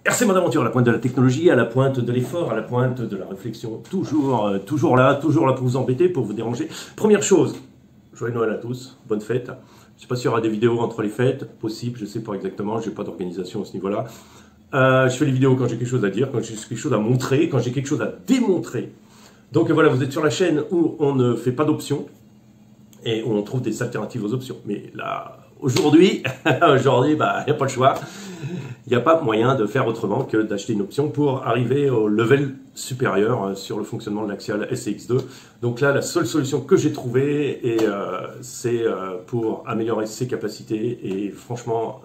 RC Mode Aventure, à la pointe de la technologie, à la pointe de l'effort, à la pointe de la réflexion. Toujours là pour vous embêter, pour vous déranger. Première chose, joyeux Noël à tous, bonne fête. Je ne sais pas s'il y aura des vidéos entre les fêtes, possible, je ne sais pas exactement, je n'ai pas d'organisation à ce niveau-là. Je fais les vidéos quand j'ai quelque chose à dire, quand j'ai quelque chose à montrer, quand j'ai quelque chose à démontrer. Donc voilà, vous êtes sur la chaîne où on ne fait pas d'options et où on trouve des alternatives aux options. Mais là, aujourd'hui, il n'y a pas le choix. Il n'y a pas moyen de faire autrement que d'acheter une option pour arriver au level supérieur sur le fonctionnement de l'Axial SCX2. Donc là, la seule solution que j'ai trouvée, c'est pour améliorer ses capacités. Et franchement,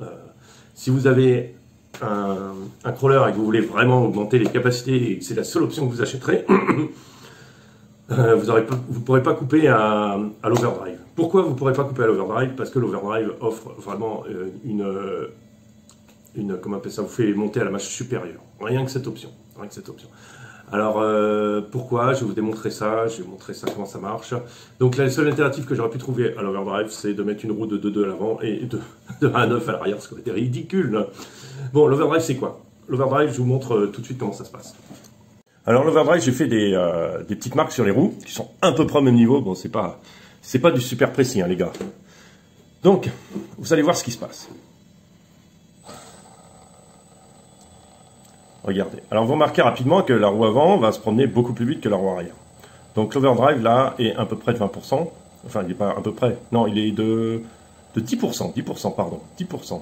si vous avez un crawler et que vous voulez vraiment augmenter les capacités et que c'est la seule option que vous achèterez, vous ne pourrez pas couper à l'overdrive. Pourquoi vous ne pourrez pas couper à l'overdrive? Parce que l'overdrive offre vraiment comment on appelle ça, vous fait monter à la marche supérieure. Rien que cette option. Alors, pourquoi? Je vais vous démontrer ça, je vais vous montrer ça, comment ça marche. Donc, la seule alternative que j'aurais pu trouver à l'overdrive, c'est de mettre une roue de 2.2 à l'avant et de 1.9 à l'arrière, ce qui aurait été ridicule. Bon, l'overdrive, c'est quoi? L'overdrive, je vous montre tout de suite comment ça se passe. Alors, l'overdrive, j'ai fait des petites marques sur les roues, qui sont à peu près au même niveau. Bon, c'est pas du super précis, hein, les gars. Donc, vous allez voir ce qui se passe. Regardez. Alors, vous remarquez rapidement que la roue avant va se promener beaucoup plus vite que la roue arrière. Donc, l'overdrive, là, est à peu près de 20%. Enfin, il n'est pas à peu près. Non, il est de 10%. 10%, pardon. 10%.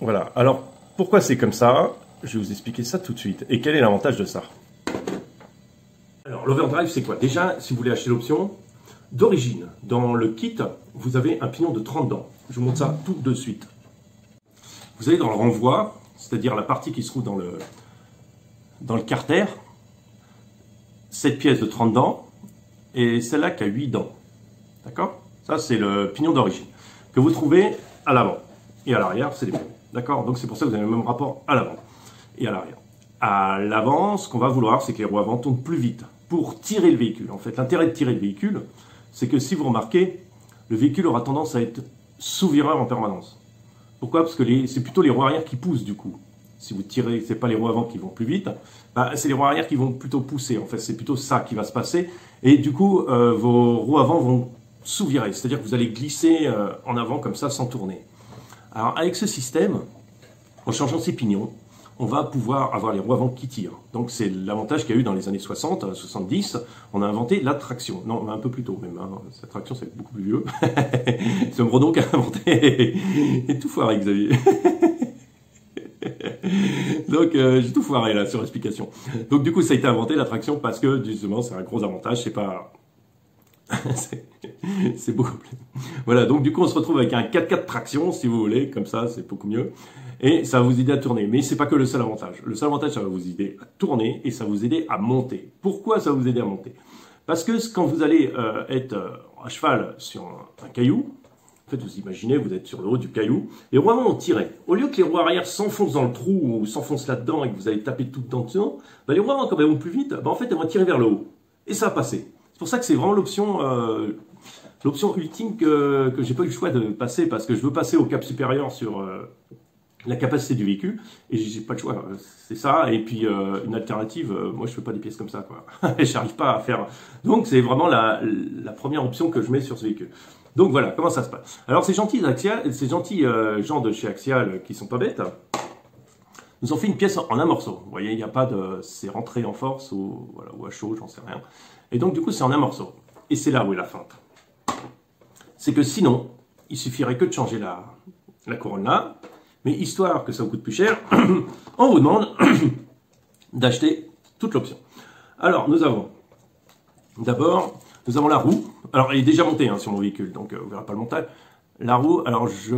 Voilà. Alors, pourquoi c'est comme ça? Je vais vous expliquer ça tout de suite. Et quel est l'avantage de ça? Alors, l'overdrive, c'est quoi? Déjà, si vous voulez acheter l'option, d'origine, dans le kit, vous avez un pignon de 30 dents. Je vous montre ça tout de suite. Vous allez dans le renvoi, c'est-à-dire la partie qui se trouve dans le carter, cette pièce de 30 dents, et celle-là qui a 8 dents. D'accord? Ça, c'est le pignon d'origine, que vous trouvez à l'avant. Et à l'arrière, c'est les pignons. D'accord? Donc, c'est pour ça que vous avez le même rapport à l'avant et à l'arrière. À l'avant, ce qu'on va vouloir, c'est que les roues avant tournent plus vite pour tirer le véhicule. En fait, l'intérêt de tirer le véhicule, c'est que si vous remarquez, le véhicule aura tendance à être sous-vireur en permanence. Pourquoi? Parce que c'est plutôt les roues arrière qui poussent du coup. Si vous tirez, c'est pas les roues avant qui vont plus vite, c'est les roues arrière qui vont plutôt pousser. En fait, c'est plutôt ça qui va se passer. Et du coup, vos roues avant vont sous-virer. C'est-à-dire que vous allez glisser en avant comme ça sans tourner. Alors avec ce système, en changeant ses pignons, on va pouvoir avoir les roues avant qui tirent. Donc c'est l'avantage qu'il y a eu dans les années 60, 70. On a inventé la traction. Non, un peu plus tôt même. Hein. Cette traction, c'est beaucoup plus vieux. C'est un Bredon qui a inventé. Et tout foiré, Xavier. Donc j'ai tout foiré là sur l'explication. Donc du coup, ça a été inventé la traction parce que justement, c'est un gros avantage. C'est pas... c'est beaucoup plus... Voilà, donc du coup on se retrouve avec un 4x4 traction si vous voulez, comme ça c'est beaucoup mieux et ça va vous aider à tourner, mais c'est pas que le seul avantage. Le seul avantage, ça va vous aider à tourner et ça va vous aider à monter. Pourquoi ça va vous aider à monter? Parce que quand vous allez être à cheval sur un caillou, en fait vous imaginez, vous êtes sur le haut du caillou et les roues avant vont tirer. Au lieu que les roues arrière s'enfoncent dans le trou ou s'enfoncent là-dedans et que vous allez taper tout dedans, les roues avant, quand elles vont plus vite, en fait elles vont tirer vers le haut et ça va passer. C'est pour ça que c'est vraiment l'option ultime que j'ai pas eu le choix de passer parce que je veux passer au cap supérieur sur la capacité du véhicule et j'ai pas le choix. C'est ça et puis une alternative. Moi, je fais pas des pièces comme ça, quoi. J'arrive pas à faire. Donc, c'est vraiment la première option que je mets sur ce véhicule. Donc voilà, comment ça se passe. Alors, ces gentils gens de chez Axial qui sont pas bêtes, nous ont fait une pièce en un morceau. Vous voyez, il n'y a pas de, c'est rentré en force ou à chaud, j'en sais rien. Et donc, du coup, c'est en un morceau. Et c'est là où est la feinte. C'est que sinon, il suffirait que de changer la couronne là. Mais histoire que ça vous coûte plus cher, on vous demande d'acheter toute l'option. Alors, d'abord, nous avons la roue. Alors, elle est déjà montée sur mon véhicule, donc vous ne verrez pas le montage. La roue, alors je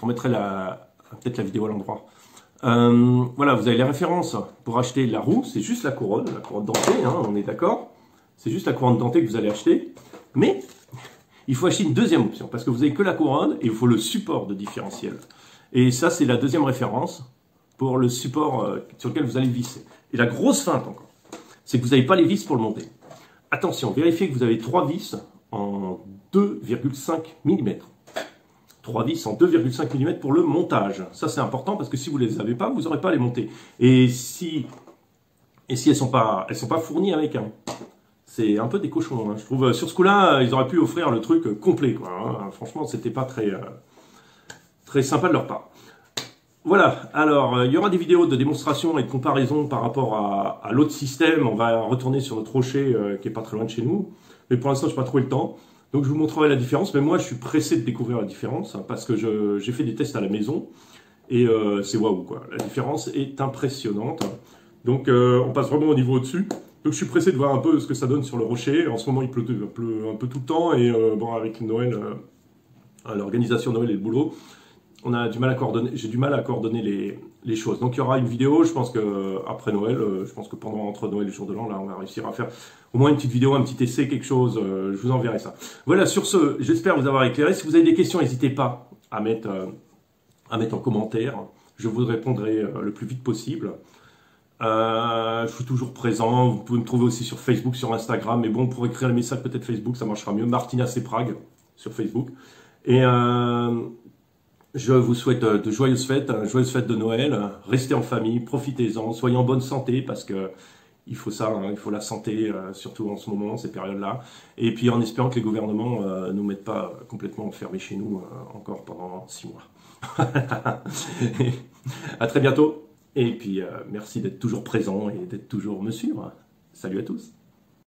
remettrai peut-être la vidéo à l'endroit. Voilà, vous avez les références pour acheter la roue, c'est juste la couronne dentée, on est d'accord. C'est juste la couronne dentée que vous allez acheter, mais il faut acheter une deuxième option, parce que vous n'avez que la couronne et il faut le support de différentiel. Et ça, c'est la deuxième référence pour le support sur lequel vous allez visser. Et la grosse feinte encore, c'est que vous n'avez pas les vis pour le monter. Attention, vérifiez que vous avez 3 vis en 2,5 mm. 3 vis en 2,5 mm pour le montage. Ça c'est important parce que si vous les avez pas, vous n'aurez pas à les monter. Et si elles sont pas fournies avec un. C'est un peu des cochons, hein. Je trouve. Sur ce coup-là, ils auraient pu offrir le truc complet, quoi, hein. Franchement, c'était pas très sympa de leur part. Voilà, alors il y aura des vidéos de démonstration et de comparaison par rapport à l'autre système. On va retourner sur notre rocher qui est pas très loin de chez nous. Mais pour l'instant, je n'ai pas trouvé le temps. Donc je vous montrerai la différence. Mais moi, je suis pressé de découvrir la différence hein, parce que j'ai fait des tests à la maison. Et c'est waouh, quoi. La différence est impressionnante. Donc on passe vraiment au niveau au-dessus. Donc je suis pressé de voir un peu ce que ça donne sur le rocher. En ce moment, il pleut un peu tout le temps. Et bon, avec Noël, l'organisation Noël et le boulot, on a du mal à coordonner, j'ai du mal à coordonner les choses. Donc il y aura une vidéo, je pense que après Noël, je pense que entre Noël et le jour de l'an, là, on va réussir à faire au moins une petite vidéo, un petit essai, quelque chose. Je vous enverrai ça. Voilà, sur ce, j'espère vous avoir éclairé. Si vous avez des questions, n'hésitez pas à mettre en commentaire. Je vous répondrai le plus vite possible. Je suis toujours présent. Vous pouvez me trouver aussi sur Facebook, sur Instagram. Mais bon, pour écrire le message, peut-être Facebook, ça marchera mieux. Martina C. Prague sur Facebook. Et je vous souhaite de joyeuses fêtes de Noël. Restez en famille, profitez-en, soyez en bonne santé parce que il faut ça, hein, il faut la santé, surtout en ce moment, ces périodes-là. Et puis en espérant que les gouvernements ne nous mettent pas complètement enfermés chez nous encore pendant 6 mois. À très bientôt. Et puis merci d'être toujours présent et d'être toujours me suivre. Salut à tous.